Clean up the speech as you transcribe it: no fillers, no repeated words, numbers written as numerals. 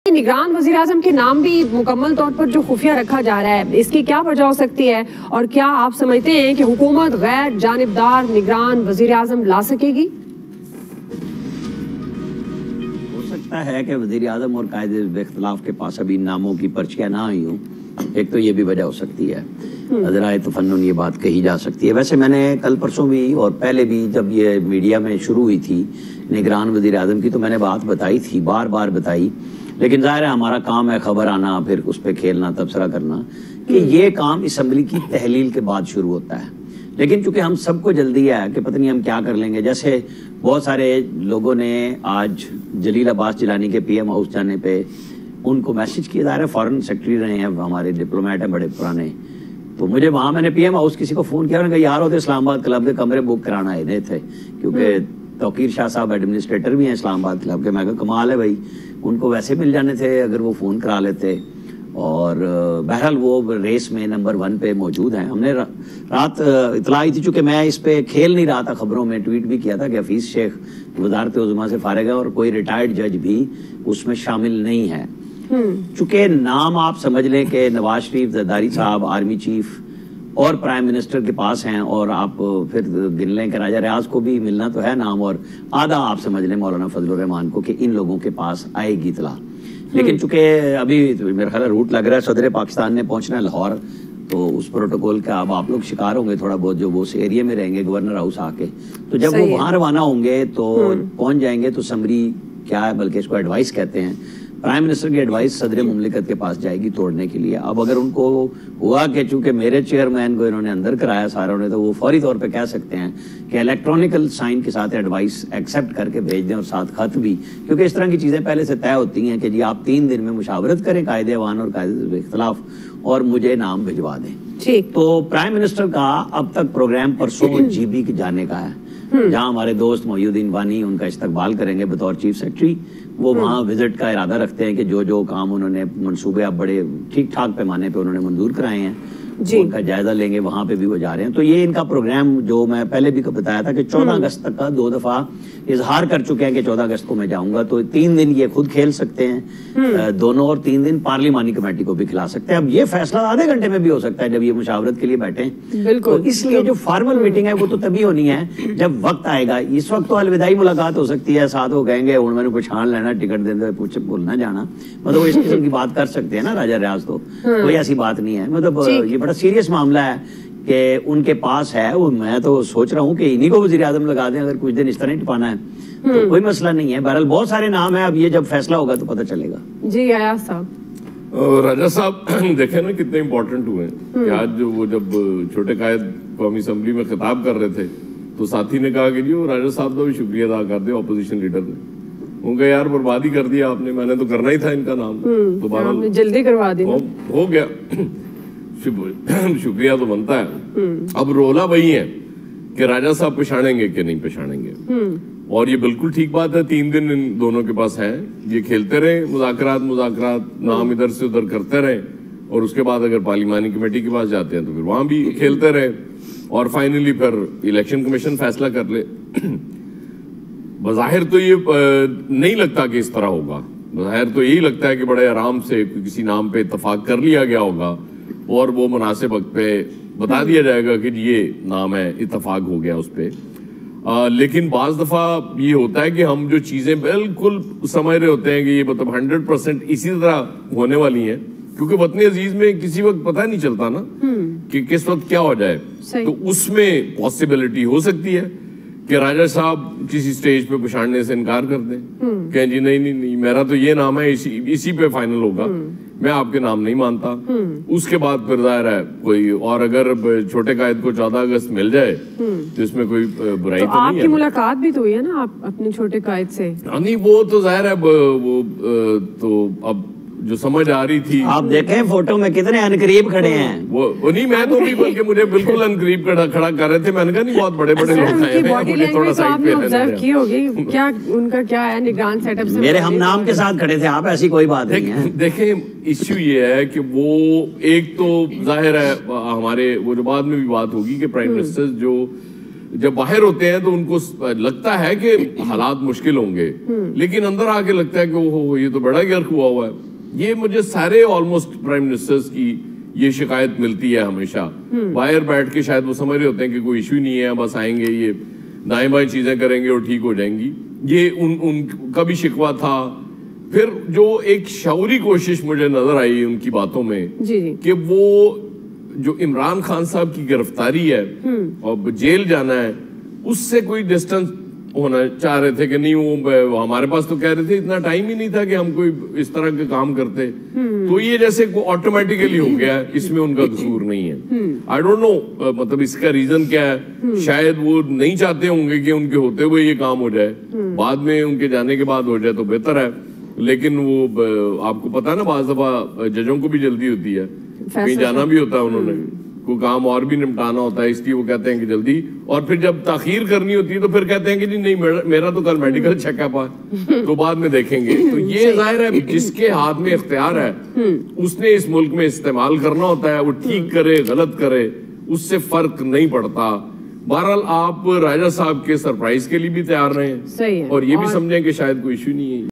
निगरान वज़ीर आज़म के नाम भी मुकम्मल तौर पर जो खुफिया रखा जा रहा है, इसकी क्या वजह हो सकती है और क्या आप समझते हैं कि हुकूमत गैर जानिबदार निगरान वज़ीर आज़म ला सकेगी? हो सकता है कि वज़ीर आज़म और कायदे इख्तिलाफ के पास अभी नामों की पर्चियां ना आई हों। एक तो ये भी वजह हो सकती है, नज़राए तफन्नुन ये बात कही जा सकती है। वैसे मैंने कल परसों भी और पहले भी जब ये मीडिया में शुरू हुई थी निगरान वज़ीर आज़म की, तो मैंने बात बताई थी, बार बार बताई, लेकिन ज़ाहिर है हमारा काम है खबर आना, फिर उस पर खेलना, तबसरा करना, कि ये काम असम्बली की तहलील के बाद शुरू होता है। लेकिन चूंकि हम सबको जल्दी है कि पता नहीं हम क्या कर लेंगे, जैसे बहुत सारे लोगों ने आज जलील अब्बास जिलानी के PM हाउस जाने पे उनको मैसेज किया, ज़ाहिर है फॉरेन सेक्रेटरी रहे हैं, हमारे डिप्लोमेट हैं बड़े पुराने, तो मुझे वहाँ मैंने PM हाउस किसी को फ़ोन किया, उन्होंने कहा यार वो तो इस्लामाबाद क्लब के कमरे बुक कराना आए थे, क्योंकि तौकीर शाह साहब एडमिनिस्ट्रेटर भी हैं इस्लामाबाद क्लब के। मैं कहा कमाल है भाई, उनको वैसे मिल जाने थे अगर वो फ़ोन करा लेते। और बहरहाल वो रेस में नंबर 1 पे मौजूद हैं। हमने रात इतला आई थी, चूँकि मैं इस पे खेल नहीं रहा था, खबरों में ट्वीट भी किया था कि हफीज़ शेख वज़ारत उज़्मा से फारिग है और कोई रिटायर्ड जज भी उसमें शामिल नहीं है। चूँकि नाम आप समझ लें कि नवाज शरीफ, जरदारी साहब आर्मी चीफ और प्राइम मिनिस्टर के पास हैं, और आप फिर गिन लें कि राजा रियाज को भी मिलना तो है नाम, और आधा आप समझ लें मौलाना फजलुर रहमान को, कि इन लोगों के पास आएगी इतला। लेकिन चूंकि अभी मेरा ख्याल रूट लग रहा है, सदर पाकिस्तान ने पहुंचना है लाहौर, तो उस प्रोटोकॉल का अब आप लोग शिकार होंगे थोड़ा बहुत, जो वो उस एरिया में रहेंगे गवर्नर हाउस आके, तो जब वो वहां रवाना होंगे तो पहुंच जाएंगे तो समरी क्या है, बल्कि इसको एडवाइस कहते हैं, प्राइम मिनिस्टर की एडवाइस सदर मुमलिकत के पास जाएगी तोड़ने के लिए। अब अगर उनको हुआ कि चूंकि मेरे चेयरमैन को इन्होंने अंदर कराया सारों ने, तो वो फौरी तौर पे कह सकते हैं कि इलेक्ट्रॉनिकल साइन के साथ एडवाइस एक्सेप्ट करके भेज दें, और साथ खत भी, क्योंकि इस तरह की चीज़ें पहले से तय होती हैं कि जी आप 3 दिन में मुशावरत करें कायदे अवान और कायदे इख्तिलाफ और मुझे नाम भिजवा दें। ठीक, तो प्राइम मिनिस्टर का अब तक प्रोग्राम परसों GB के जाने का है, जहां हमारे दोस्त मोहिउद्दीन वानी उनका इस्तकबाल करेंगे बतौर चीफ सेक्रेटरी। वो वहां विजिट का इरादा रखते हैं कि जो जो काम उन्होंने मंसूबे अब बड़े ठीक ठाक पैमाने पे उन्होंने मंजूर कराए हैं, उनका जायजा लेंगे, वहां पे भी वो जा रहे हैं। तो ये इनका प्रोग्राम, जो मैं पहले भी बताया था कि 14 अगस्त तक का 2 दफा इजहार कर चुके हैं कि 14 अगस्त को मैं जाऊंगा, तो 3 दिन ये खुद खेल सकते हैं दोनों, और 3 दिन पार्लिमानी कमेटी को भी खिला सकते हैं। अब ये फैसला आधे घंटे में भी हो सकता है जब ये मुशावरत के लिए बैठे, तो इसलिए जो फॉर्मल मीटिंग है वो तो तभी होनी है जब वक्त आएगा। इस वक्त तो अलविदाई मुलाकात हो सकती है, साथ वो कहेंगे उन मैंने पछाण लेना, टिकट देते कुछ भूलना जाना, मतलब इस किस्म की बात कर सकते हैं ना राजा रियाज, तो कोई ऐसी बात नहीं है। मतलब ये बड़ा सीरियस मामला है कि उनके पास है वो। मैं तो सोच रहा हूँ कि इन्हीं को वज़ीर आज़म लगा दें अगर कुछ दिन इस तरह टिपाना है, तो कोई मसला नहीं है। बहरहाल बहुत सारे नाम है, अब ये जब फैसला होगा तो पता चलेगा। जी अयाज साहब, राजा साहब देखे ना कितने इम्पोर्टेंट हुए कि आज वो जब छोटे कायद कौमी असम्बली में खिताब कर रहे थे, तो साथी ने कहा कि जी वो राजा साहब का भी शुक्रिया अदा कर दे अपोजिशन लीडर ने। उनका यार बर्बादी कर दिया आपने, मैंने तो करना ही था इनका नाम, दोबारा जल्दी करवा दी, हो गया शुक्रिया तो बनता है। अब रोला वही है कि राजा साहब पछाड़ेंगे कि नहीं पछाड़ेंगे, और ये बिल्कुल ठीक बात है, 3 दिन इन दोनों के पास है, ये खेलते रहे मुज़ाकरात नाम इधर से उधर करते रहे, और उसके बाद अगर पार्लिमानी कमेटी के पास जाते हैं तो फिर वहां भी खेलते रहे, और फाइनली फिर इलेक्शन कमीशन फैसला कर ले। बज़ाहिर तो ये नहीं लगता कि इस तरह होगा, बज़ाहिर तो यही लगता है कि बड़े आराम से किसी नाम पे इत्तफाक कर लिया गया होगा, और वो मुनासिब वक्त पे बता दिया जाएगा कि ये नाम है, इत्तफाक हो गया उस पे। लेकिन बाज दफा ये होता है कि हम जो चीजें बिल्कुल समझ रहे होते हैं कि ये मतलब 100% इसी तरह होने वाली हैं, क्योंकि वतन अजीज में किसी वक्त पता नहीं चलता ना कि किस वक्त क्या हो जाए, तो उसमें पॉसिबिलिटी हो सकती है कि राजा साहब किसी स्टेज पे पछाड़ने से इनकार कर दें, कहें जी नहीं मेरा तो ये नाम है, इसी पे फाइनल होगा, मैं आपके नाम नहीं मानता। उसके बाद फिर जाहिर है कोई, और अगर छोटे कायद को 14 अगस्त मिल जाए तो इसमें कोई बुराई तो नहीं है। आपकी मुलाकात भी तो हुई है ना आप अपने छोटे कायद से? नहीं, वो तो जाहिर है वो तो अब जो समझ आ रही थी, आप देखें फोटो में कितने अनकरीब खड़े हैं। वो नहीं, मैं तो भी बल्कि मुझे बिल्कुल अनकरीब खड़ा कर रहे थे, मैंने कहा नहीं बहुत बड़े बड़े लोग हैं, मुझे थोड़ा सा ऑब्जर्व की होगी, क्या उनका क्या है निगरान सेटअप से? मेरे हम नाम के साथ खड़े थे आप, ऐसी कोई बात नहीं है। देखें इश्यू ये है कि वो एक तो जाहिर है हमारे वो जो बाद में भी बात होगी कि प्राइम मिनिस्टर जो جب باہر ہوتے ہیں تو ان کو لگتا ہے کہ حالات مشکل ہوں گے، لیکن اندر آ کے لگتا ہے کہ یہ تو بڑا غرق ہوا ہے۔ یہ مجھے سارے آلموسٹ پرائم منسٹرز کی یہ شکایت ملتی ہے ہمیشہ، باہر بیٹھ کے شاید وہ سمجھ رہے ہوتے ہیں کہ کوئی ایشو ہی نہیں ہے، بس آئیں گے، یہ دائیں بائیں چیزیں کریں گے اور ٹھیک ہو جائیں گی۔ یہ ان کا بھی شکوہ تھا۔ پھر جو ایک شعوری کوشش مجھے نظر آئی ان کی باتوں میں کہ وہ جو عمران خان صاحب کی گرفتاری ہے اور جیل جانا ہے، اس سے کوئی ڈسٹنس ہونا چاہ رہے تھے کہ نہیں، وہ ہمارے پاس تو کہہ رہے تھے اتنا ٹائم ہی نہیں تھا کہ ہم کوئی اس طرح کے کام کرتے، تو یہ جیسے آٹومیٹیکلی ہو گیا ہے، اس میں ان کا قصور نہیں ہے۔ آئی ڈونٹ نو مطلب اس کا ریزن کیا ہے، شاید وہ نہیں چاہتے ہوں گے کہ ان کے ہوتے ہوئے یہ کام ہو جائے، بعد میں ان کے جانے کے بعد ہو جائے تو بہتر ہے، لیکن وہ آپ کو پتا ہے نا بعض دفعہ ججوں کو بھی جلدی ہوتی ہے، کہیں جانا بھی ہوتا ہے، انہوں نے کوئی کام اور بھی نمٹانا ہوتا ہے، اس لیے وہ کہتے ہیں کہ جلدی، اور پھر جب تاخیر کرنی ہوتی ہے تو پھر کہتے ہیں کہ نہیں میرا تو کل میڈیکل چیک اپ ہے تو بعد میں دیکھیں گے۔ تو یہ ظاہر ہے جس کے ہاتھ میں اختیار ہے اس نے اس ملک میں استعمال کرنا ہوتا ہے، وہ ٹھیک کرے غلط کرے اس سے فرق نہیں پڑتا۔ بہرحال آپ راجہ صاحب کے سرپرائز کے لیے بھی تیار رہیں اور یہ بھی سمجھیں کہ شاید کوئی ایشو نہیں ہے۔